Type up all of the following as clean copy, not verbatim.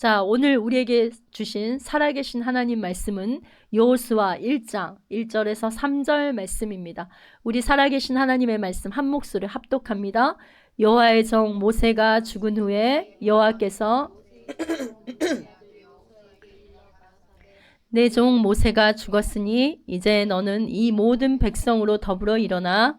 자, 오늘 우리에게 주신 살아계신 하나님 말씀은 여호수아 1장 1절에서 3절 말씀입니다. 우리 살아계신 하나님의 말씀 한 목소리 합독합니다. 여호와의 종 모세가 죽은 후에 여호와께서 내 종 모세가 죽었으니 이제 너는 이 모든 백성으로 더불어 일어나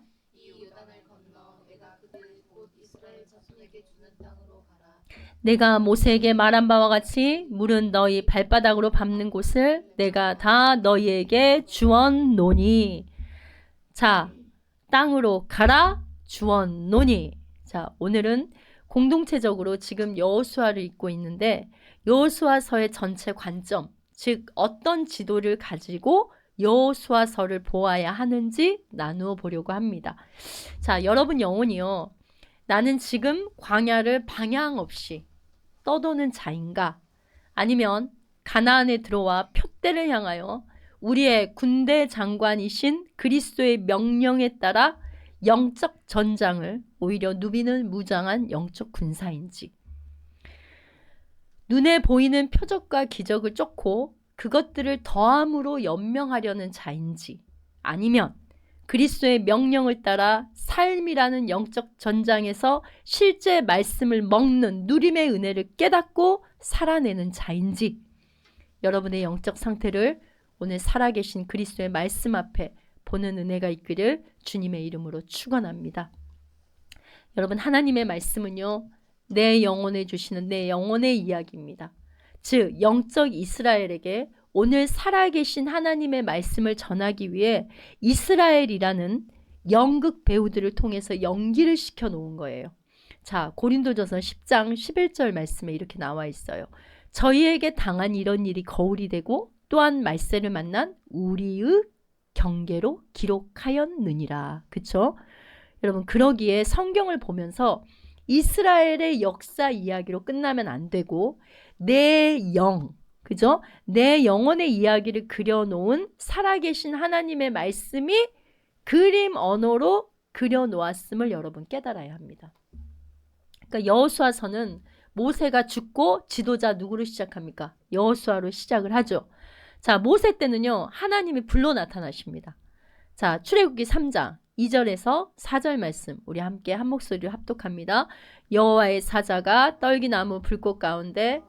내가 모세에게 말한 바와 같이 물은 너희 발바닥으로 밟는 곳을 내가 다 너희에게 주었노니. 자, 땅으로 가라 주었노니. 자, 오늘은 공동체적으로 지금 여호수아를 읽고 있는데 여호수아서의 전체 관점, 즉 어떤 지도를 가지고 여호수아서를 보아야 하는지 나누어 보려고 합니다. 자, 여러분 영혼이요. 나는 지금 광야를 방향 없이 떠도는 자인가? 아니면 가나안에 들어와 표대를 향하여 우리의 군대 장관이신 그리스도의 명령에 따라 영적 전장을 오히려 누비는 무장한 영적 군사인지, 눈에 보이는 표적과 기적을 쫓고 그것들을 더함으로 연명하려는 자인지, 아니면 그리스도의 명령을 따라 삶이라는 영적 전장에서 실제 말씀을 먹는 누림의 은혜를 깨닫고 살아내는 자인지, 여러분의 영적 상태를 오늘 살아계신 그리스도의 말씀 앞에 보는 은혜가 있기를 주님의 이름으로 축원합니다. 여러분, 하나님의 말씀은요, 내 영혼에 주시는 내 영혼의 이야기입니다. 즉 영적 이스라엘에게 오늘 살아계신 하나님의 말씀을 전하기 위해 이스라엘이라는 연극 배우들을 통해서 연기를 시켜 놓은 거예요. 자, 고린도전서 10장 11절 말씀에 이렇게 나와 있어요. 저희에게 당한 이런 일이 거울이 되고 또한 말세를 만난 우리의 경계로 기록하였느니라. 그쵸? 여러분, 그러기에 성경을 보면서 이스라엘의 역사 이야기로 끝나면 안 되고 내 영, 그죠? 내 영혼의 이야기를 그려놓은 살아계신 하나님의 말씀이 그림 언어로 그려놓았음을 여러분 깨달아야 합니다. 그러니까 여호수아서는 모세가 죽고 지도자 누구로 시작합니까? 여호수아로 시작을 하죠. 자, 모세 때는요, 하나님이 불러 나타나십니다. 자, 출애굽기 3장 2절에서 4절 말씀 우리 함께 한 목소리로 합독합니다. 여호와의 사자가 떨기나무 불꽃 가운데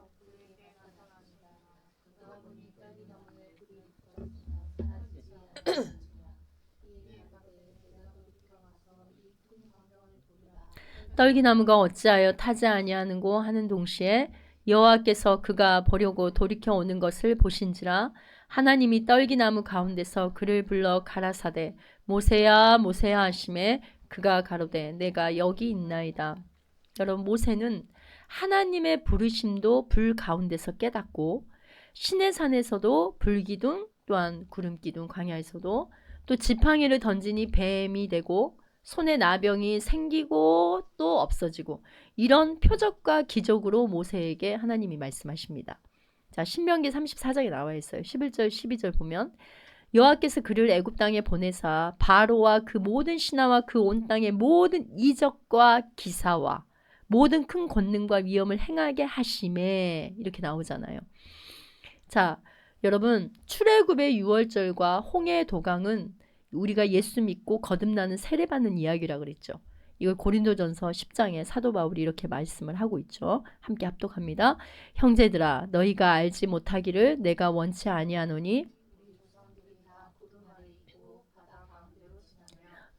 떨기나무가 어찌하여 타지 아니하는고 하는 동시에 여호와께서 그가 보려고 돌이켜 오는 것을 보신지라 하나님이 떨기나무 가운데서 그를 불러 가라사대 모세야 모세야 하시매 그가 가로되 내가 여기 있나이다. 여러분, 모세는 하나님의 부르심도 불 가운데서 깨닫고 시내산에서도 불기둥 또한 구름기둥 광야에서도 또 지팡이를 던지니 뱀이 되고 손에 나병이 생기고 또 없어지고 이런 표적과 기적으로 모세에게 하나님이 말씀하십니다. 자, 신명기 34장에 나와 있어요. 11절 12절 보면 여호와께서 그를 애굽 땅에 보내사 바로와 그 모든 신하와 그 온 땅의 모든 이적과 기사와 모든 큰 권능과 위엄을 행하게 하심에 이렇게 나오잖아요. 자, 여러분, 출애굽의 유월절과 홍해의 도강은 우리가 예수 믿고 거듭나는 세례받는 이야기라 그랬죠. 이걸 고린도전서 10장에 사도 바울이 이렇게 말씀을 하고 있죠. 함께 합독합니다. 형제들아 너희가 알지 못하기를 내가 원치 아니하노니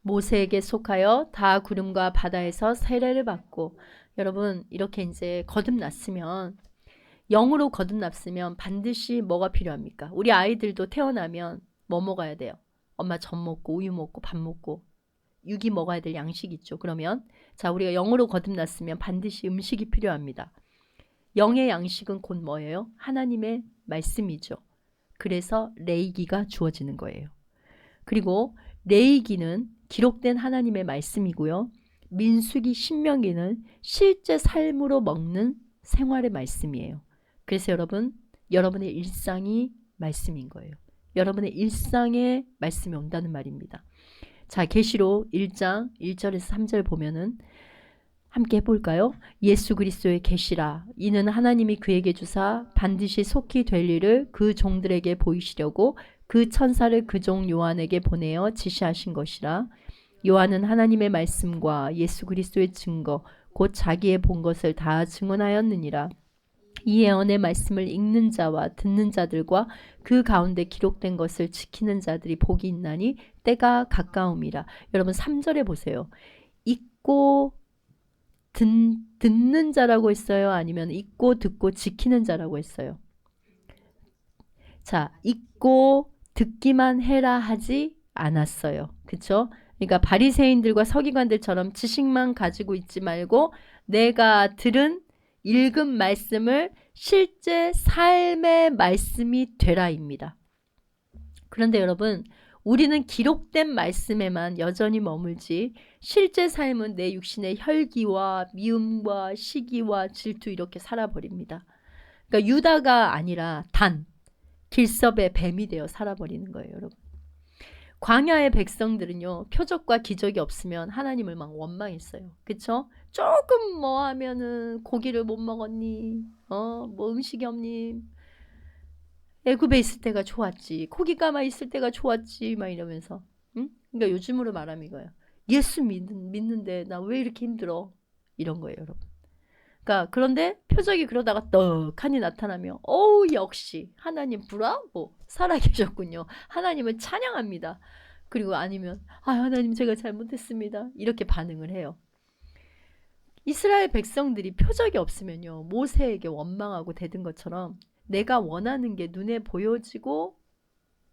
모세에게 속하여 다 구름과 바다에서 세례를 받고, 여러분 이렇게 이제 거듭났으면 영으로 거듭났으면 반드시 뭐가 필요합니까? 우리 아이들도 태어나면 뭐 먹어야 돼요? 엄마 젖 먹고 우유 먹고 밥 먹고 육이 먹어야 될 양식이 있죠. 그러면 자, 우리가 영으로 거듭났으면 반드시 음식이 필요합니다. 영의 양식은 곧 뭐예요? 하나님의 말씀이죠. 그래서 레이기가 주어지는 거예요. 그리고 레이기는 기록된 하나님의 말씀이고요. 민수기 신명기는 실제 삶으로 먹는 생활의 말씀이에요. 그래서 여러분, 여러분의 일상이 말씀인 거예요. 여러분의 일상에 말씀이 온다는 말입니다. 자, 계시록 1장 1절에서 3절 보면은 함께 해볼까요? 예수 그리스도의 계시라. 이는 하나님이 그에게 주사 반드시 속히 될 일을 그 종들에게 보이시려고 그 천사를 그 종 요한에게 보내어 지시하신 것이라. 요한은 하나님의 말씀과 예수 그리스도의 증거 곧 자기의 본 것을 다 증언하였느니라. 이 예언의 말씀을 읽는 자와 듣는 자들과 그 가운데 기록된 것을 지키는 자들이 복이 있나니 때가 가까움이라. 여러분 3절에 보세요. 읽고 듣는 자라고 했어요? 아니면 읽고 듣고 지키는 자라고 했어요? 자, 읽고 듣기만 해라 하지 않았어요. 그쵸? 그러니까 바리새인들과 서기관들처럼 지식만 가지고 있지 말고 내가 들은 읽은 말씀을 실제 삶의 말씀이 되라입니다. 그런데 여러분, 우리는 기록된 말씀에만 여전히 머물지 실제 삶은 내 육신의 혈기와 미움과 시기와 질투 이렇게 살아버립니다. 그러니까 유다가 아니라 단, 길섭의 뱀이 되어 살아버리는 거예요, 여러분. 광야의 백성들은요, 표적과 기적이 없으면 하나님을 막 원망했어요. 그쵸? 조금 뭐 하면은 고기를 못 먹었니? 뭐 음식이 없니? 애굽에 있을 때가 좋았지. 고기 감아 있을 때가 좋았지. 막 이러면서. 응? 그러니까 요즘으로 말하면 이거예요. 예수 믿는데 나 왜 이렇게 힘들어? 이런 거예요, 여러분. 그러니까 그런데 표적이 그러다가 떡하니 나타나며 역시 하나님 브라보 살아계셨군요. 하나님을 찬양합니다. 그리고 아니면 하나님 제가 잘못했습니다. 이렇게 반응을 해요. 이스라엘 백성들이 표적이 없으면요. 모세에게 원망하고 대든 것처럼 내가 원하는 게 눈에 보여지고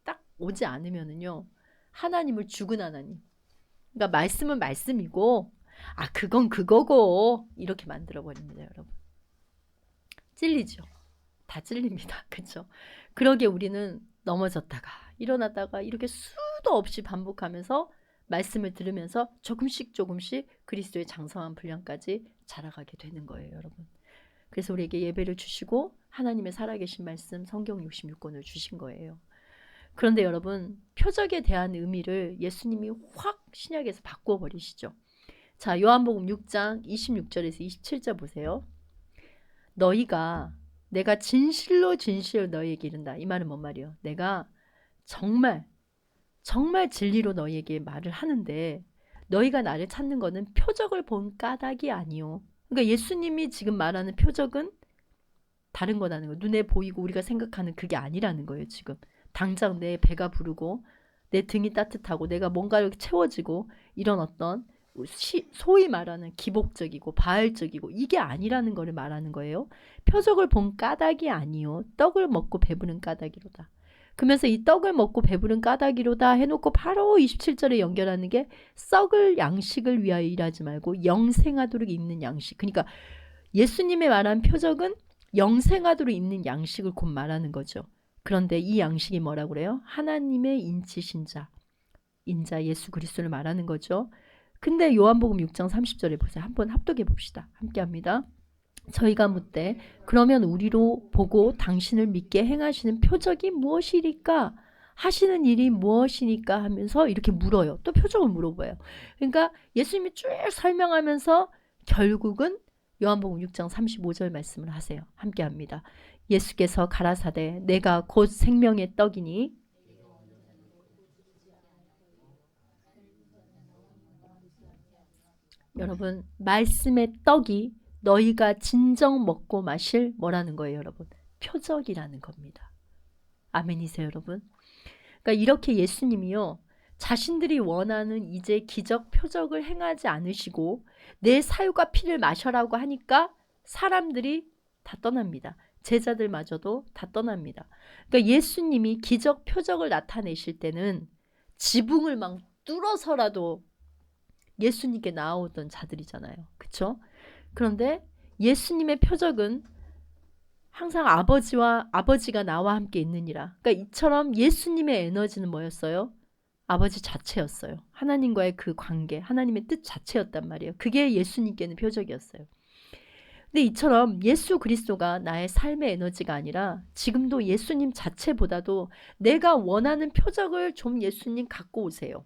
딱 오지 않으면은요. 하나님을 죽은 하나님. 그러니까 말씀은 말씀이고 그건 그거고 이렇게 만들어버립니다, 여러분. 찔리죠. 다 찔립니다. 그렇죠? 그러게 우리는 넘어졌다가 일어났다가 이렇게 수도 없이 반복하면서 말씀을 들으면서 조금씩 그리스도의 장성한 분량까지 자라가게 되는 거예요, 여러분. 그래서 우리에게 예배를 주시고 하나님의 살아계신 말씀 성경 66권을 주신 거예요. 그런데 여러분, 표적에 대한 의미를 예수님이 확 신약에서 바꿔버리시죠. 자, 요한복음 6장 26절에서 27절 보세요. 너희가 내가 진실로 너희에게 이른다. 이 말은 뭔 말이에요? 내가 정말 진리로 너희에게 말을 하는데 너희가 나를 찾는 거는 표적을 본 까닭이 아니요. 그러니까 예수님이 지금 말하는 표적은 다른 거라는 거예요. 눈에 보이고 우리가 생각하는 그게 아니라는 거예요. 지금 당장 내 배가 부르고 내 등이 따뜻하고 내가 뭔가를 채워지고 이런 어떤 소위 말하는 기복적이고 바알적이고 이게 아니라는 것을 말하는 거예요. 표적을 본 까닭이 아니요. 떡을 먹고 배부른 까닭이로다. 그러면서 이 떡을 먹고 배부른 까닭이로다 해놓고 바로 27절에 연결하는 게 썩을 양식을 위하여 일하지 말고 영생하도록 있는 양식. 그러니까 예수님의 말한 표적은 영생하도록 있는 양식을 곧 말하는 거죠. 그런데 이 양식이 뭐라고 그래요? 하나님의 인치신 자, 인자 예수 그리스도를 말하는 거죠. 근데 요한복음 6장 30절에 보세요. 한번 합독해 봅시다. 함께 합니다. 저희가 묻되 그러면 우리로 보고 당신을 믿게 행하시는 표적이 무엇이니까? 하시는 일이 무엇이니까? 하면서 이렇게 물어요. 또 표적을 물어봐요. 그러니까 예수님이 쭉 설명하면서 결국은 요한복음 6장 35절 말씀을 하세요. 함께 합니다. 예수께서 가라사대 내가 곧 생명의 떡이니 여러분 말씀의 떡이 너희가 진정 먹고 마실 뭐라는 거예요, 여러분? 표적이라는 겁니다. 아멘이세요, 여러분? 그러니까 이렇게 예수님이요. 자신들이 원하는 이제 기적 표적을 행하지 않으시고 내 사유가 피를 마셔라고 하니까 사람들이 다 떠납니다. 제자들마저도 다 떠납니다. 그러니까 예수님이 기적 표적을 나타내실 때는 지붕을 막 뚫어서라도 예수님께 나아오던 자들이잖아요. 그렇죠? 그런데 예수님의 표적은 항상 아버지가 나와 함께 있느니라. 그러니까 이처럼 예수님의 에너지는 뭐였어요? 아버지 자체였어요. 하나님과의 그 관계, 하나님의 뜻 자체였단 말이에요. 그게 예수님께는 표적이었어요. 근데 이처럼 예수 그리스도가 나의 삶의 에너지가 아니라 지금도 예수님 자체보다도 내가 원하는 표적을 좀 예수님 갖고 오세요.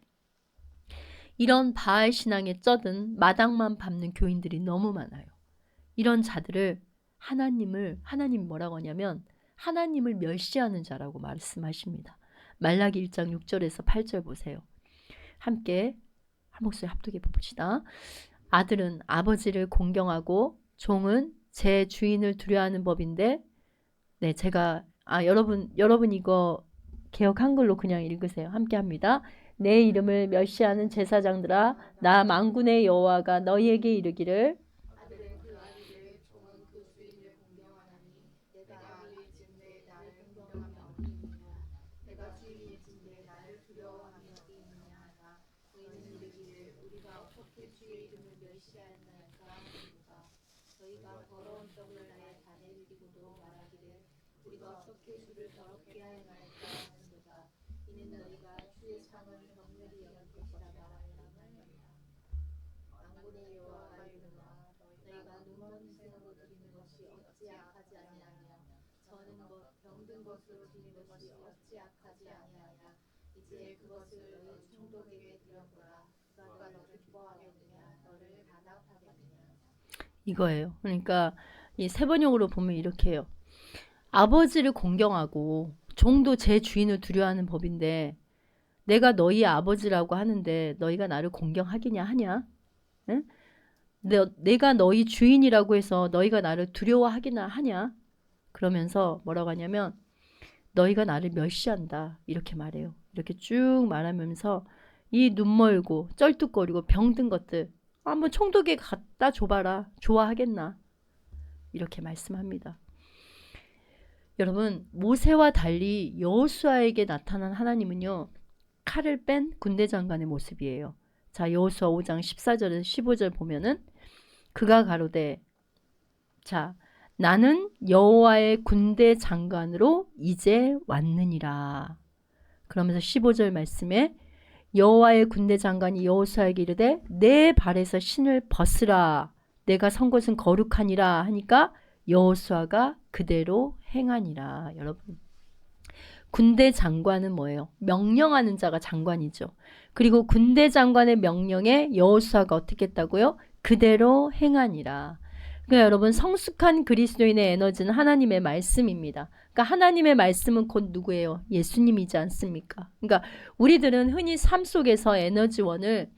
이런 바알 신앙에 쩌든 마당만 밟는 교인들이 너무 많아요. 이런 자들을 하나님 뭐라고 하냐면 하나님을 멸시하는 자라고 말씀하십니다. 말라기 1장 6절에서 8절 보세요. 함께 한 목소리 합독해 봅시다. 아들은 아버지를 공경하고 종은 제 주인을 두려워하는 법인데, 네, 제가 여러분 이거 개역 한글로 그냥 읽으세요. 함께 합니다. 내 이름을 멸시하는 제사장들아, 나 만군의 여호와가 너희에게 이르기를 아들은 그 아비를 종은 그 주인을 공경하나니 내가 아비일진대 나를 공경하며 어디있느냐 내가 주인일진대 나를 두려워하며 어디있느냐 하나 너희는 이르기를 우리가 어떻게 주의 이름을 멸시하였나이까 하는도다. 너희가 더러운 떡을 나의 단에 들이고도 말하기를 우리가 어떻게 주를 더럽게 하였나이까 하는도다. 이는 너희가 주의 상을 경멸히 여길 것이라 말하느라 말이니라. 만군의 여호와가 이르노라 너희가 눈먼 희생으로 드리는 것이 어찌 악하지 아니하냐 저는 것 병든 것으로 드리는 것이 어찌 악하지 아니하냐 이제 그것을 너희 총독에게 드려보라. 그가 너 기뻐하겠느냐 너를 반합하겠느냐. 이거예요. 그러니까 이 세번역으로 보면 이렇게 해요. 아버지를 공경하고 종도 제 주인을 두려워하는 법인데 내가 너희 아버지라고 하는데 너희가 나를 공경하겠냐 하냐? 응? 내가 너희 주인이라고 해서 너희가 나를 두려워하기나 하냐? 그러면서 뭐라고 하냐면 너희가 나를 멸시한다 이렇게 말해요. 이렇게 쭉 말하면서 이 눈멀고 쩔뚝거리고 병든 것들 한번 총독에 갖다 줘봐라. 좋아하겠나? 이렇게 말씀합니다. 여러분, 모세와 달리 여호수아에게 나타난 하나님은요, 칼을 뺀 군대 장관의 모습이에요. 자, 여호수아 5장 14절에서 15절 보면은 그가 가로되 자 나는 여호와의 군대 장관으로 이제 왔느니라. 그러면서 15절 말씀에 여호와의 군대 장관이 여호수아에게 이르되 내 발에서 신을 벗으라. 내가 선 곳은 거룩하니라 하니까 여호수아가 그대로 행하니라. 여러분, 군대 장관은 뭐예요? 명령하는 자가 장관이죠. 그리고 군대 장관의 명령에 여호수아가 어떻게 했다고요? 그대로 행하니라. 그러니까 여러분, 성숙한 그리스도인의 에너지는 하나님의 말씀입니다. 그러니까 하나님의 말씀은 곧 누구예요? 예수님이지 않습니까? 그러니까 우리들은 흔히 삶 속에서 에너지원을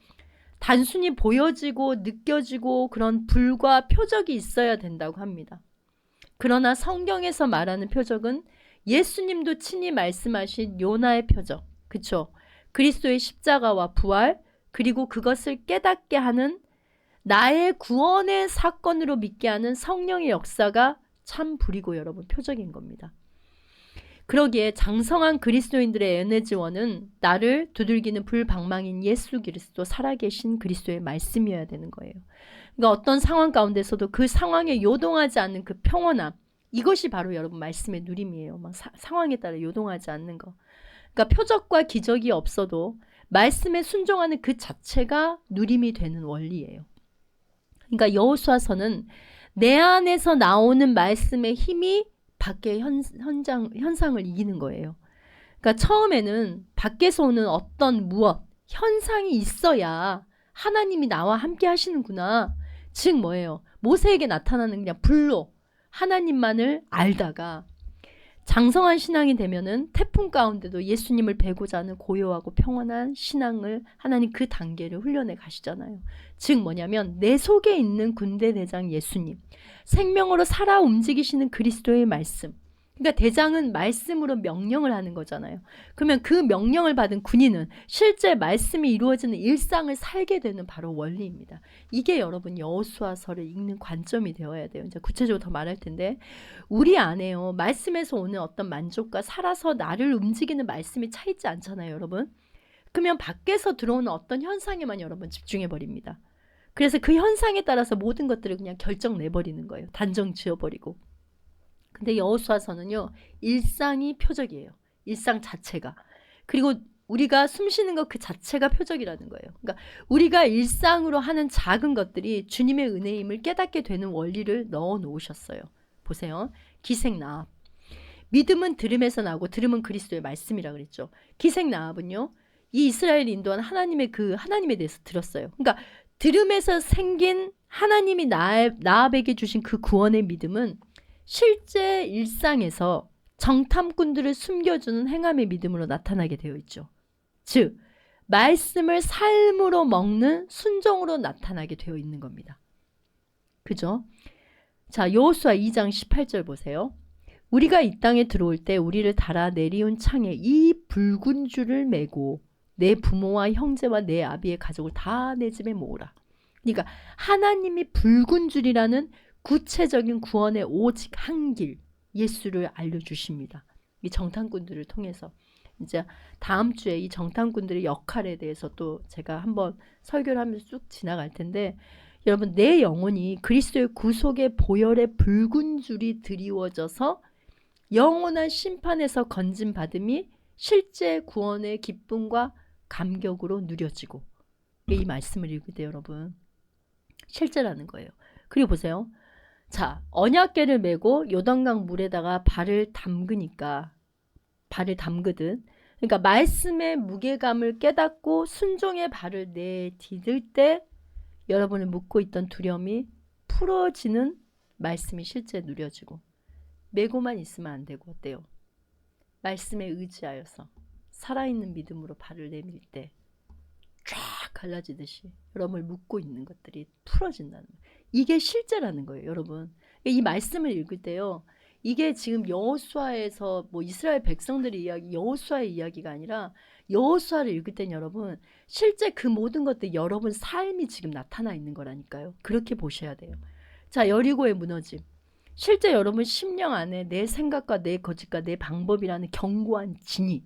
단순히 보여지고 느껴지고 그런 불과 표적이 있어야 된다고 합니다. 그러나 성경에서 말하는 표적은 예수님도 친히 말씀하신 요나의 표적, 그쵸? 그리스도의 십자가와 부활, 그리고 그것을 깨닫게 하는 나의 구원의 사건으로 믿게 하는 성령의 역사가 참 불이고 여러분 표적인 겁니다. 그러기에 장성한 그리스도인들의 에너지원은 나를 두들기는 불방망인 예수 그리스도 살아계신 그리스도의 말씀이어야 되는 거예요. 그러니까 어떤 상황 가운데서도 그 상황에 요동하지 않는 그 평온함, 이것이 바로 여러분 말씀의 누림이에요. 막 상황에 따라 요동하지 않는 거. 그러니까 표적과 기적이 없어도 말씀에 순종하는 그 자체가 누림이 되는 원리예요. 그러니까 여호수아서는 내 안에서 나오는 말씀의 힘이 밖의 현상을 이기는 거예요. 그러니까 처음에는 밖에서 오는 어떤 무엇, 현상이 있어야 하나님이 나와 함께 하시는구나. 즉 뭐예요? 모세에게 나타나는 그냥 불로 하나님만을 알다가 장성한 신앙이 되면은 태풍 가운데도 예수님을 배고자 하는 고요하고 평온한 신앙을 하나님 그 단계를 훈련해 가시잖아요. 즉 뭐냐면 내 속에 있는 군대 대장 예수님, 생명으로 살아 움직이시는 그리스도의 말씀. 그러니까 대장은 말씀으로 명령을 하는 거잖아요. 그러면 그 명령을 받은 군인은 실제 말씀이 이루어지는 일상을 살게 되는 바로 원리입니다. 이게 여러분 여호수아서를 읽는 관점이 되어야 돼요. 이제 구체적으로 더 말할 텐데 우리 안에요. 말씀에서 오는 어떤 만족과 살아서 나를 움직이는 말씀이 차 있지 않잖아요, 여러분. 그러면 밖에서 들어오는 어떤 현상에만 여러분 집중해 버립니다. 그래서 그 현상에 따라서 모든 것들을 그냥 결정 내버리는 거예요. 단정 지어버리고. 근데 여호수아서는요, 일상이 표적이에요. 일상 자체가. 그리고 우리가 숨 쉬는 것 그 자체가 표적이라는 거예요. 그러니까 우리가 일상으로 하는 작은 것들이 주님의 은혜임을 깨닫게 되는 원리를 넣어 놓으셨어요. 보세요. 기생나합. 믿음은 들음에서 나고 들음은 그리스도의 말씀이라 그랬죠. 기생나합은요, 이 이스라엘이 인도한 하나님의 그 하나님에 대해서 들었어요. 그러니까 들음에서 생긴 하나님이 나압에게 주신 그 구원의 믿음은 실제 일상에서 정탐꾼들을 숨겨주는 행함의 믿음으로 나타나게 되어 있죠. 즉 말씀을 삶으로 먹는 순종으로 나타나게 되어 있는 겁니다. 그죠? 자, 여호수아 2장 18절 보세요. 우리가 이 땅에 들어올 때 우리를 달아 내리운 창에 이 붉은 줄을 메고 내 부모와 형제와 내 아비의 가족을 다 내 집에 모으라. 그러니까 하나님이 붉은 줄이라는 구체적인 구원의 오직 한 길, 예수를 알려주십니다. 이 정탐꾼들을 통해서. 이제 다음 주에 이 정탐꾼들의 역할에 대해서 또 제가 한번 설교를 하면서 쭉 지나갈 텐데, 여러분 내 영혼이 그리스도의 구속의 보혈의 붉은 줄이 드리워져서 영원한 심판에서 건진받음이 실제 구원의 기쁨과 감격으로 누려지고, 이 말씀을 읽을 때 여러분 실제라는 거예요. 그리고 보세요. 자, 언약궤를 메고 요단강 물에다가 발을 담그니까, 발을 담그듯, 그러니까 말씀의 무게감을 깨닫고 순종의 발을 내디딜 때 여러분을 묶고 있던 두려움이 풀어지는 말씀이 실제 누려지고, 메고만 있으면 안 되고 어때요? 말씀에 의지하여서 살아있는 믿음으로 발을 내밀 때 쫙 갈라지듯이 여러분을 묶고 있는 것들이 풀어진다는 거예요. 이게 실제라는 거예요, 여러분. 이 말씀을 읽을 때요, 이게 지금 여호수아에서 뭐 이스라엘 백성들의 이야기, 여호수아의 이야기가 아니라 여호수아를 읽을 땐 여러분 실제 그 모든 것들 여러분 삶이 지금 나타나 있는 거라니까요. 그렇게 보셔야 돼요. 자, 여리고의 무너짐. 실제 여러분 심령 안에 내 생각과 내 거짓과 내 방법이라는 견고한 진이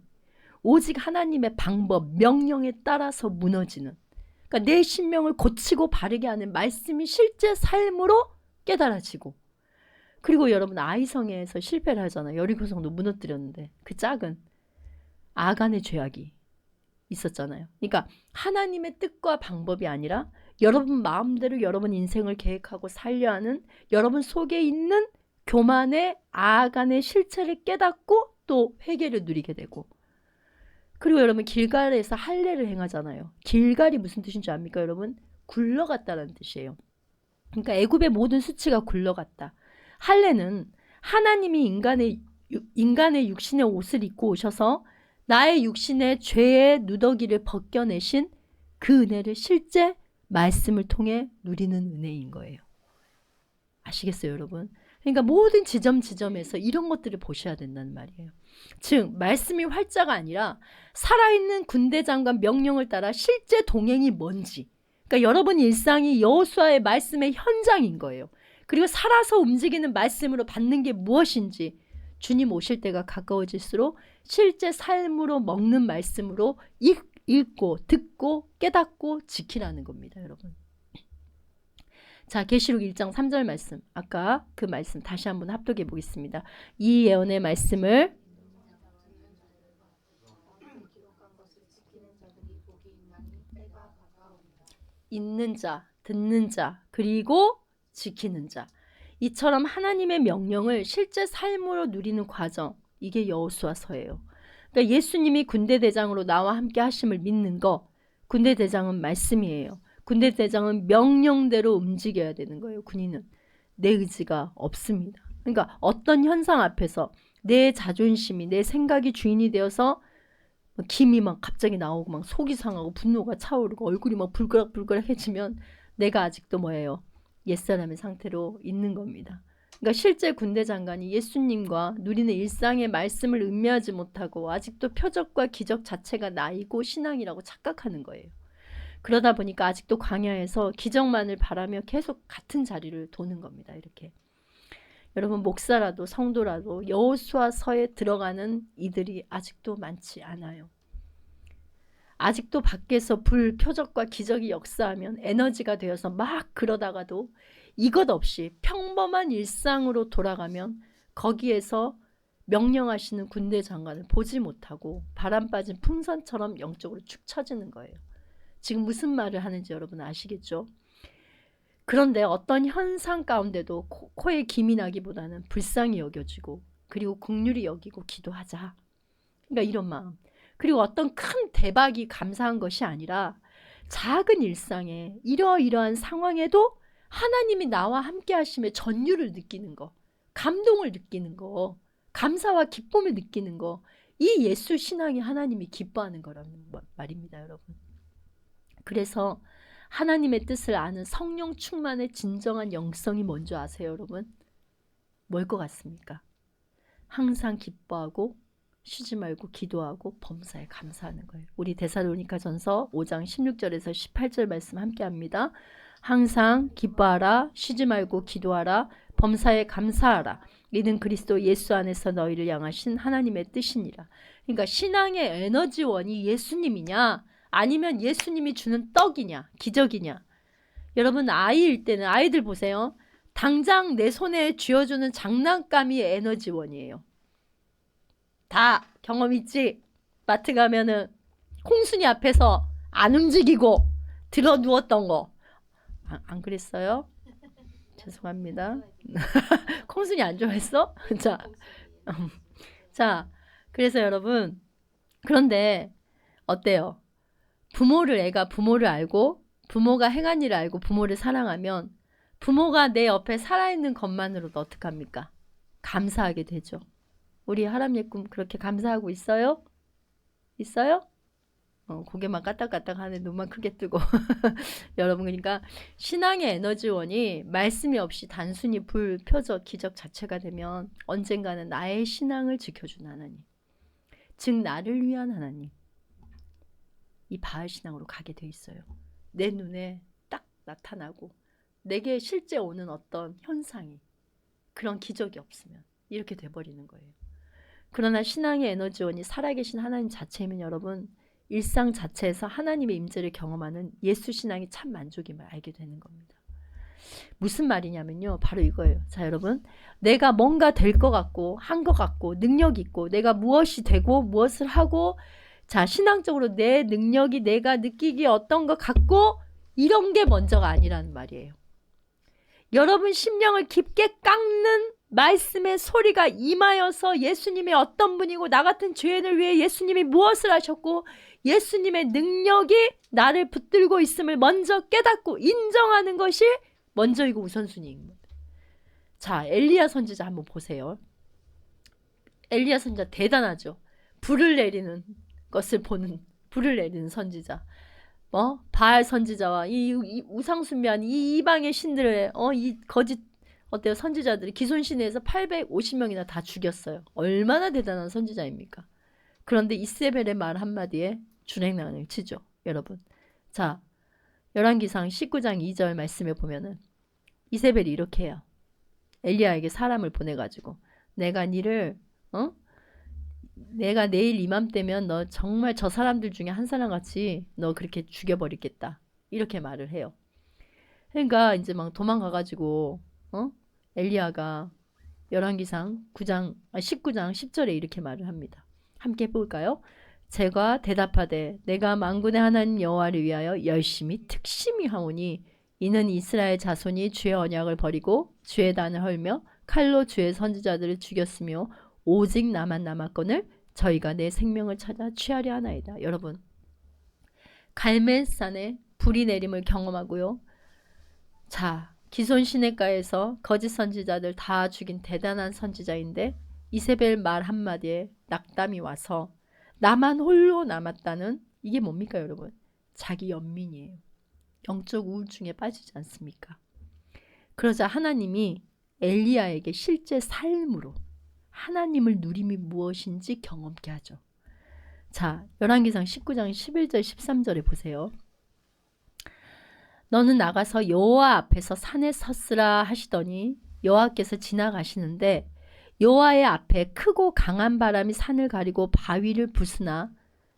오직 하나님의 방법, 명령에 따라서 무너지는, 그러니까 내 심령을 고치고 바르게 하는 말씀이 실제 삶으로 깨달아지고, 그리고 여러분 아이성에서 실패를 하잖아요. 여리고성도 무너뜨렸는데 그 작은 아간의 죄악이 있었잖아요. 그러니까 하나님의 뜻과 방법이 아니라 여러분 마음대로 여러분 인생을 계획하고 살려 하는 여러분 속에 있는 교만의 아간의 실체를 깨닫고 또 회개를 누리게 되고, 그리고 여러분 길갈에서 할례를 행하잖아요. 길갈이 무슨 뜻인 줄 압니까 여러분? 굴러갔다는 뜻이에요. 그러니까 애굽의 모든 수치가 굴러갔다. 할례는 하나님이 인간의 육신의 옷을 입고 오셔서 나의 육신의 죄의 누더기를 벗겨내신 그 은혜를 실제 말씀을 통해 누리는 은혜인 거예요. 아시겠어요, 여러분? 그러니까 모든 지점에서 이런 것들을 보셔야 된다는 말이에요. 즉 말씀이 활자가 아니라 살아있는 군대장관 명령을 따라 실제 동행이 뭔지, 그러니까 여러분 일상이 여호수아의 말씀의 현장인 거예요. 그리고 살아서 움직이는 말씀으로 받는 게 무엇인지 주님 오실 때가 가까워질수록 실제 삶으로 먹는 말씀으로 읽고 듣고 깨닫고 지키라는 겁니다, 여러분. 자, 계시록 1장 3절 말씀, 아까 그 말씀 다시 한번 합독해 보겠습니다. 이 예언의 말씀을 읽는 자, 듣는 자, 그리고 지키는 자, 이처럼 하나님의 명령을 실제 삶으로 누리는 과정, 이게 여호수아서예요. 그러니까 예수님이 군대대장으로 나와 함께 하심을 믿는 거, 군대대장은 말씀이에요. 군대대장은 명령대로 움직여야 되는 거예요. 군인은 내 의지가 없습니다. 그러니까 어떤 현상 앞에서 내 자존심이, 내 생각이 주인이 되어서 김이 막 갑자기 나오고 막 속이 상하고 분노가 차오르고 얼굴이 막 불그락불그락해지면 내가 아직도 뭐예요? 옛사람의 상태로 있는 겁니다. 그러니까 실제 군대 장관이 예수님과 누리는 일상의 말씀을 음미하지 못하고 아직도 표적과 기적 자체가 나이고 신앙이라고 착각하는 거예요. 그러다 보니까 아직도 광야에서 기적만을 바라며 계속 같은 자리를 도는 겁니다. 이렇게. 여러분 목사라도 성도라도 여호수아서에 들어가는 이들이 아직도 많지 않아요. 아직도 밖에서 불, 표적과 기적이 역사하면 에너지가 되어서 막 그러다가도 이것 없이 평범한 일상으로 돌아가면 거기에서 명령하시는 군대 장관을 보지 못하고 바람 빠진 풍선처럼 영적으로 축 처지는 거예요. 지금 무슨 말을 하는지 여러분 아시겠죠? 그런데 어떤 현상 가운데도 코에 김이 나기보다는 불쌍히 여겨지고 그리고 긍휼히 여기고 기도하자. 그러니까 이런 마음. 그리고 어떤 큰 대박이 감사한 것이 아니라 작은 일상에 이러이러한 상황에도 하나님이 나와 함께 하심에 전율을 느끼는 거, 감동을 느끼는 거, 감사와 기쁨을 느끼는 거, 이 예수 신앙이 하나님이 기뻐하는 거라는 말입니다, 여러분. 그래서 하나님의 뜻을 아는 성령 충만의 진정한 영성이 뭔지 아세요, 여러분? 뭘 것 같습니까? 항상 기뻐하고 쉬지 말고 기도하고 범사에 감사하는 거예요. 우리 데살로니가전서 5장 16절에서 18절 말씀 함께 합니다. 항상 기뻐하라, 쉬지 말고 기도하라, 범사에 감사하라. 이는 그리스도 예수 안에서 너희를 향하신 하나님의 뜻이니라. 그러니까 신앙의 에너지원이 예수님이냐 아니면 예수님이 주는 떡이냐 기적이냐. 여러분 아이일 때는 아이들 보세요. 당장 내 손에 쥐어주는 장난감이 에너지원이에요. 다 경험 있지? 마트 가면은 콩순이 앞에서 안 움직이고 들어 누웠던 거. 안 그랬어요? 죄송합니다. 콩순이 안 좋아했어? 자, 그래서 여러분, 그런데 어때요? 애가 부모를 알고 부모가 행한 일을 알고 부모를 사랑하면 부모가 내 옆에 살아있는 것만으로도 어떡합니까? 감사하게 되죠. 우리 하람예꿈 그렇게 감사하고 있어요? 있어요? 고개만 까딱까딱 하네. 눈만 크게 뜨고. 여러분 그러니까 신앙의 에너지원이 말씀이 없이 단순히 불, 표적, 기적 자체가 되면 언젠가는 나의 신앙을 지켜준 하나님, 즉 나를 위한 하나님, 이 바알 신앙으로 가게 돼 있어요. 내 눈에 딱 나타나고 내게 실제 오는 어떤 현상이 그런 기적이 없으면 이렇게 돼버리는 거예요. 그러나 신앙의 에너지원이 살아계신 하나님 자체이면 여러분 일상 자체에서 하나님의 임재를 경험하는 예수 신앙이 참 만족임을 알게 되는 겁니다. 무슨 말이냐면요. 바로 이거예요. 자 여러분 내가 뭔가 될 것 같고 한 것 같고 능력 있고 내가 무엇이 되고 무엇을 하고 자 신앙적으로 내 능력이 내가 느끼기에 어떤 것 같고 이런 게 먼저가 아니라는 말이에요. 여러분 심령을 깊게 깎는 말씀의 소리가 임하여서 예수님이 어떤 분이고 나 같은 죄인을 위해 예수님이 무엇을 하셨고 예수님의 능력이 나를 붙들고 있음을 먼저 깨닫고 인정하는 것이 먼저이고 우선순위입니다. 자 엘리야 선지자 한번 보세요. 엘리야 선지자 대단하죠. 불을 내리는 것을 보는 불을 내리는 선지자. 바알 선지자와 이 우상숭배한 이 이방의 신들의 이 거짓 어때요? 선지자들이 기손신에서 850명이나 다 죽였어요. 얼마나 대단한 선지자입니까? 그런데 이세벨의 말 한마디에 준행난을 치죠. 여러분. 자, 열왕기상 19장 2절 말씀에 보면은 이세벨이 이렇게 해요. 엘리야에게 사람을 보내가지고 내가 니를 내가 내일 이맘때면 너 정말 저 사람들 중에 한 사람같이 너 그렇게 죽여버리겠다. 이렇게 말을 해요. 그러니까 이제 막 도망가가지고 엘리야가 열왕기상 19장 10절에 이렇게 말을 합니다. 함께 해볼까요? 제가 대답하되 내가 만군의 하나님 여호와를 위하여 열심히 특심히 하오니 이는 이스라엘 자손이 주의 언약을 버리고 주의 단을 헐며 칼로 주의 선지자들을 죽였으며 오직 나만 남았거늘 저희가 내 생명을 찾아 취하려 하나이다. 여러분 갈멜산에 불이 내림을 경험하고요. 자 기손 시냇가에서 거짓 선지자들 다 죽인 대단한 선지자인데 이세벨 말 한마디에 낙담이 와서 나만 홀로 남았다는 이게 뭡니까 여러분? 자기 연민이에요. 영적 우울증에 빠지지 않습니까? 그러자 하나님이 엘리야에게 실제 삶으로 하나님을 누림이 무엇인지 경험케 하죠. 자, 열왕기상 19장 11절 13절에 보세요. 너는 나가서 여호와 앞에서 산에 섰으라 하시더니 여호와께서 지나가시는데 여호와의 앞에 크고 강한 바람이 산을 가리고 바위를 부수나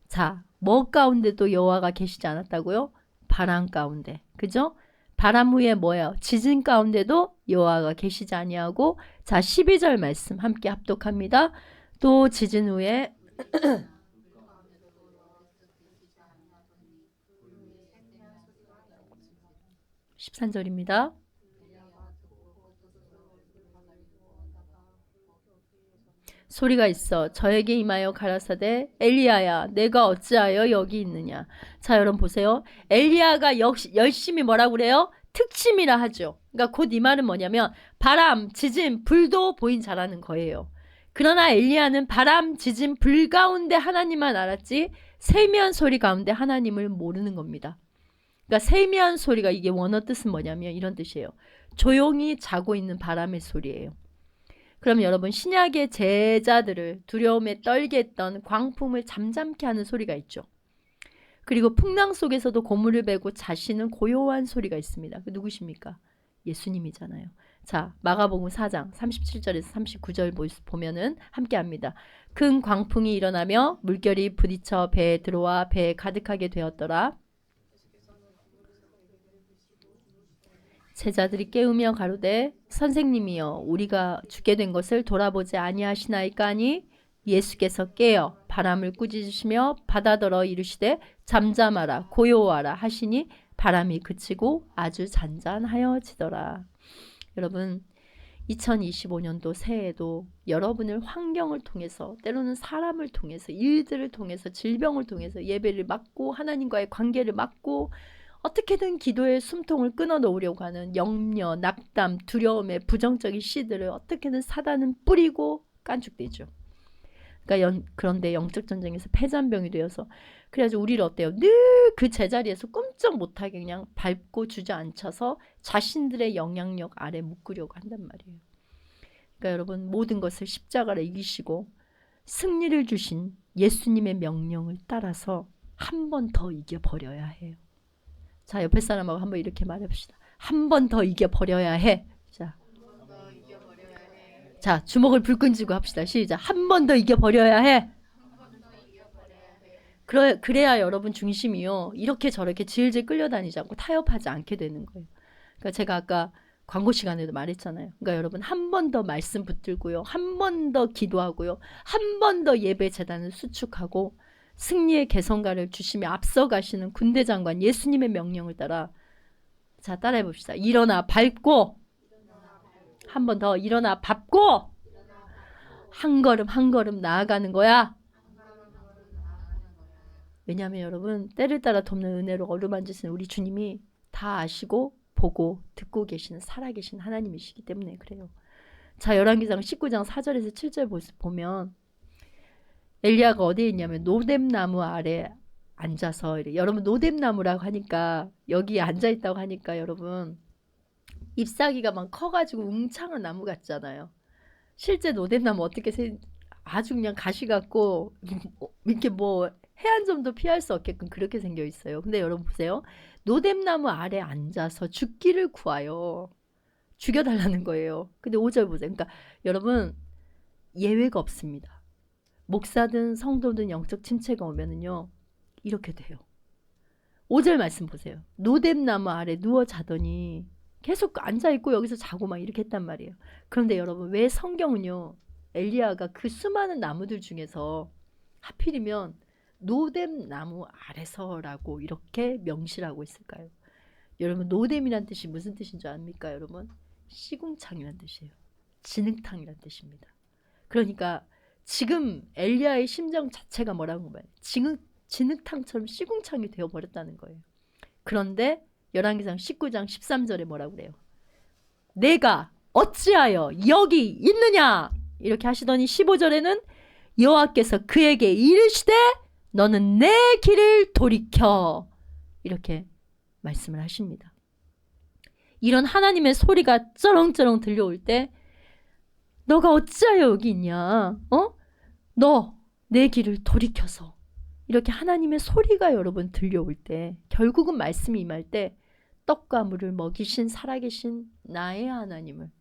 자, 뭐 가운데도 여호와가 계시지 않았다고요? 바람 가운데. 그죠? 바람 후에 뭐예요? 지진 가운데도 여호와가 계시지 아니하고 자 12절 말씀 함께 합독합니다. 또 지진 후에 13절입니다. 소리가 있어 저에게 임하여 가라사대 엘리야야 내가 어찌하여 여기 있느냐. 자 여러분 보세요. 엘리야가 역시 열심히 뭐라고 그래요? 특심이라 하죠. 그러니까 곧 이 말은 뭐냐면 바람, 지진, 불도 보인 자라는 거예요. 그러나 엘리야는 바람, 지진, 불 가운데 하나님만 알았지 세미한 소리 가운데 하나님을 모르는 겁니다. 그러니까 세미한 소리가 이게 원어 뜻은 뭐냐면 이런 뜻이에요. 조용히 자고 있는 바람의 소리예요. 그럼 여러분 신약의 제자들을 두려움에 떨게 했던 광풍을 잠잠케 하는 소리가 있죠. 그리고 풍랑 속에서도 고물을 베고 자신은 고요한 소리가 있습니다. 그 누구십니까? 예수님이잖아요. 자 마가복음 4장 37절에서 39절 보면은 함께합니다. 큰 광풍이 일어나며 물결이 부딪혀 배에 들어와 배에 가득하게 되었더라. 제자들이 깨우며 가로되 선생님이여 우리가 죽게 된 것을 돌아보지 아니하시나이까 하니 예수께서 깨어 바람을 꾸짖으시며 바다더러 이르시되 잠잠하라 고요하라 하시니 바람이 그치고 아주 잔잔하여지더라. 여러분 2025년도 새해에도 여러분을 환경을 통해서 때로는 사람을 통해서 일들을 통해서 질병을 통해서 예배를 막고 하나님과의 관계를 막고 어떻게든 기도의 숨통을 끊어 놓으려고 하는 염려, 낙담, 두려움의 부정적인 씨들을 어떻게든 사단은 뿌리고 깐죽대죠. 그러니까 그런데 영적 전쟁에서 패잔병이 되어서 그래가지고 우리를 어때요? 늘 그 제자리에서 꼼짝 못하게 그냥 밟고 주저앉혀서 자신들의 영향력 아래 묶으려고 한단 말이에요. 그러니까 여러분 모든 것을 십자가로 이기시고 승리를 주신 예수님의 명령을 따라서 한 번 더 이겨버려야 해요. 자 옆에 사람하고 한번 이렇게 말해봅시다. 한 번 더 이겨버려야 해. 자 주먹을 불끈 쥐고 합시다. 시작. 한 번 더 이겨버려야 해. 그래야 여러분 중심이요. 이렇게 저렇게 질질 끌려다니지 않고 타협하지 않게 되는 거예요. 그러니까 제가 아까 광고 시간에도 말했잖아요. 그러니까 여러분 한 번 더 말씀 붙들고요. 한 번 더 기도하고요. 한 번 더 예배 재단을 수축하고 승리의 개성가를 주시며 앞서가시는 군대 장관 예수님의 명령을 따라 자 따라해 봅시다. 일어나 밟고 한 번 더 일어나 밟고 한 걸음 한 걸음 나아가는 거야. 왜냐하면 여러분 때를 따라 돕는 은혜로 어루만지시는 우리 주님이 다 아시고 보고 듣고 계시는 살아계신 하나님이시기 때문에 그래요. 자 열왕기상 19장 4절에서 7절 보면 엘리야가 어디에 있냐면 노뎀나무 아래 앉아서 여러분 노뎀나무라고 하니까 여기 앉아있다고 하니까 여러분 잎사귀가 막 커가지고 웅창한 나무 같잖아요. 실제 노뎀나무 어떻게 아주 그냥 가시 같고 이렇게 뭐 해안 점도 피할 수 없게끔 그렇게 생겨 있어요. 근데 여러분 보세요. 노뎀나무 아래 앉아서 죽기를 구하여 죽여달라는 거예요. 근데 5절 보세요. 그러니까 여러분 예외가 없습니다. 목사든 성도든 영적 침체가 오면은요 이렇게 돼요. 5절 말씀 보세요. 노뎀나무 아래 누워 자더니 계속 앉아있고 여기서 자고 막 이렇게 했단 말이에요. 그런데 여러분 왜 성경은요 엘리야가 그 수많은 나무들 중에서 하필이면 노뎀나무 아래서라고 이렇게 명시하고 있을까요? 여러분 노뎀이란 뜻이 무슨 뜻인 줄 압니까 여러분? 시궁창이란 뜻이에요. 진흙탕이란 뜻입니다. 그러니까 지금 엘리야의 심정 자체가 뭐라고 말해요? 진흙탕처럼 시궁창이 되어버렸다는 거예요. 그런데 열왕기상 19장 13절에 뭐라고 그래요? 내가 어찌하여 여기 있느냐 이렇게 하시더니 15절에는 여호와께서 그에게 이르시되 너는 내 길을 돌이켜 이렇게 말씀을 하십니다. 이런 하나님의 소리가 쩌렁쩌렁 들려올 때 너가 어찌하여 여기 있냐? 너 내 길을 돌이켜서 이렇게 하나님의 소리가 여러분 들려올 때 결국은 말씀이 임할 때 떡과 물을 먹이신 살아계신 나의 하나님을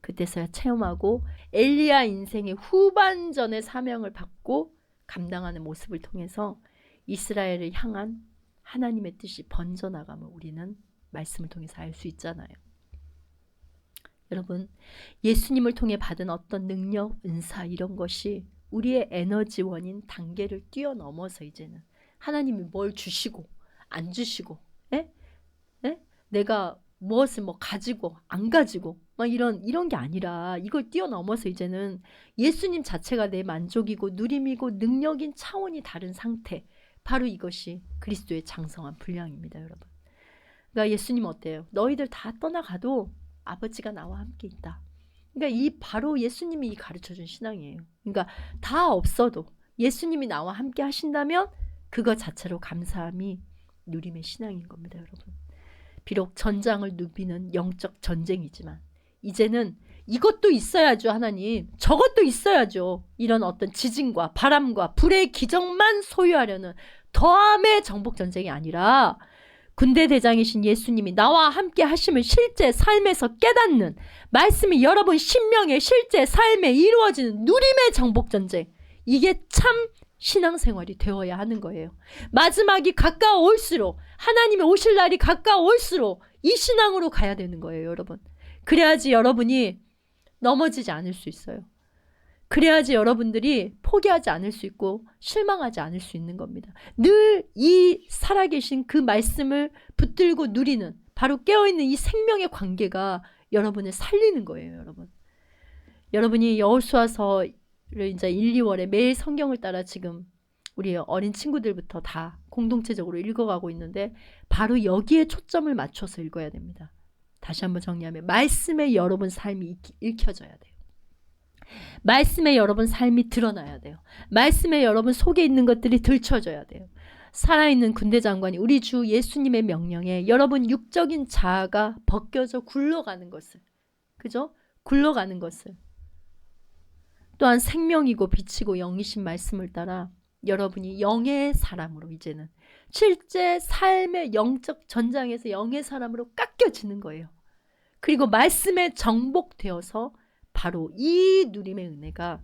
그때서야 체험하고 엘리야 인생의 후반전의 사명을 받고 감당하는 모습을 통해서 이스라엘을 향한 하나님의 뜻이 번져나감을 우리는 말씀을 통해서 알 수 있잖아요. 여러분 예수님을 통해 받은 어떤 능력, 은사 이런 것이 우리의 에너지원인 단계를 뛰어넘어서 이제는 하나님이 뭘 주시고 안 주시고 내가 무엇을 뭐 가지고 안 가지고 이런 게 아니라 이걸 뛰어넘어서 이제는 예수님 자체가 내 만족이고 누림이고 능력인 차원이 다른 상태. 바로 이것이 그리스도의 장성한 분량입니다, 여러분. 그러니까 예수님 어때요? 너희들 다 떠나가도 아버지가 나와 함께 있다. 그러니까 이 바로 예수님이 가르쳐준 신앙이에요. 그러니까 다 없어도 예수님이 나와 함께 하신다면 그것 자체로 감사함이 누림의 신앙인 겁니다, 여러분. 비록 전장을 누비는 영적 전쟁이지만 이제는 이것도 있어야죠, 하나님. 저것도 있어야죠. 이런 어떤 지진과 바람과 불의 기적만 소유하려는 더함의 정복 전쟁이 아니라 군대 대장이신 예수님이 나와 함께 하심을 실제 삶에서 깨닫는 말씀이 여러분 심령의 실제 삶에 이루어지는 누림의 정복 전쟁. 이게 참 신앙생활이 되어야 하는 거예요. 마지막이 가까워올수록 하나님이 오실 날이 가까워올수록 이 신앙으로 가야 되는 거예요, 여러분. 그래야지 여러분이 넘어지지 않을 수 있어요. 그래야지 여러분들이 포기하지 않을 수 있고 실망하지 않을 수 있는 겁니다. 늘 이 살아계신 그 말씀을 붙들고 누리는 바로 깨어있는 이 생명의 관계가 여러분을 살리는 거예요, 여러분. 여러분이 여호수아서를 이제 1, 2월에 매일 성경을 따라 지금 우리 어린 친구들부터 다 공동체적으로 읽어가고 있는데 바로 여기에 초점을 맞춰서 읽어야 됩니다. 다시 한번 정리하면 말씀에 여러분 삶이 읽혀져야 돼요. 말씀에 여러분 삶이 드러나야 돼요. 말씀에 여러분 속에 있는 것들이 들춰져야 돼요. 살아있는 군대 장관이 우리 주 예수님의 명령에 여러분 육적인 자아가 벗겨져 굴러가는 것을, 그죠? 굴러가는 것을 또한 생명이고 빛이고 영이신 말씀을 따라 여러분이 영의 사람으로 이제는 실제 삶의 영적 전장에서 영의 사람으로 깎여지는 거예요. 그리고 말씀에 정복되어서 바로 이 누림의 은혜가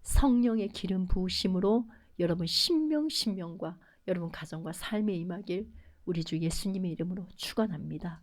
성령의 기름 부으심으로 여러분 신명과 여러분 가정과 삶에 임하길 우리 주 예수님의 이름으로 축원합니다.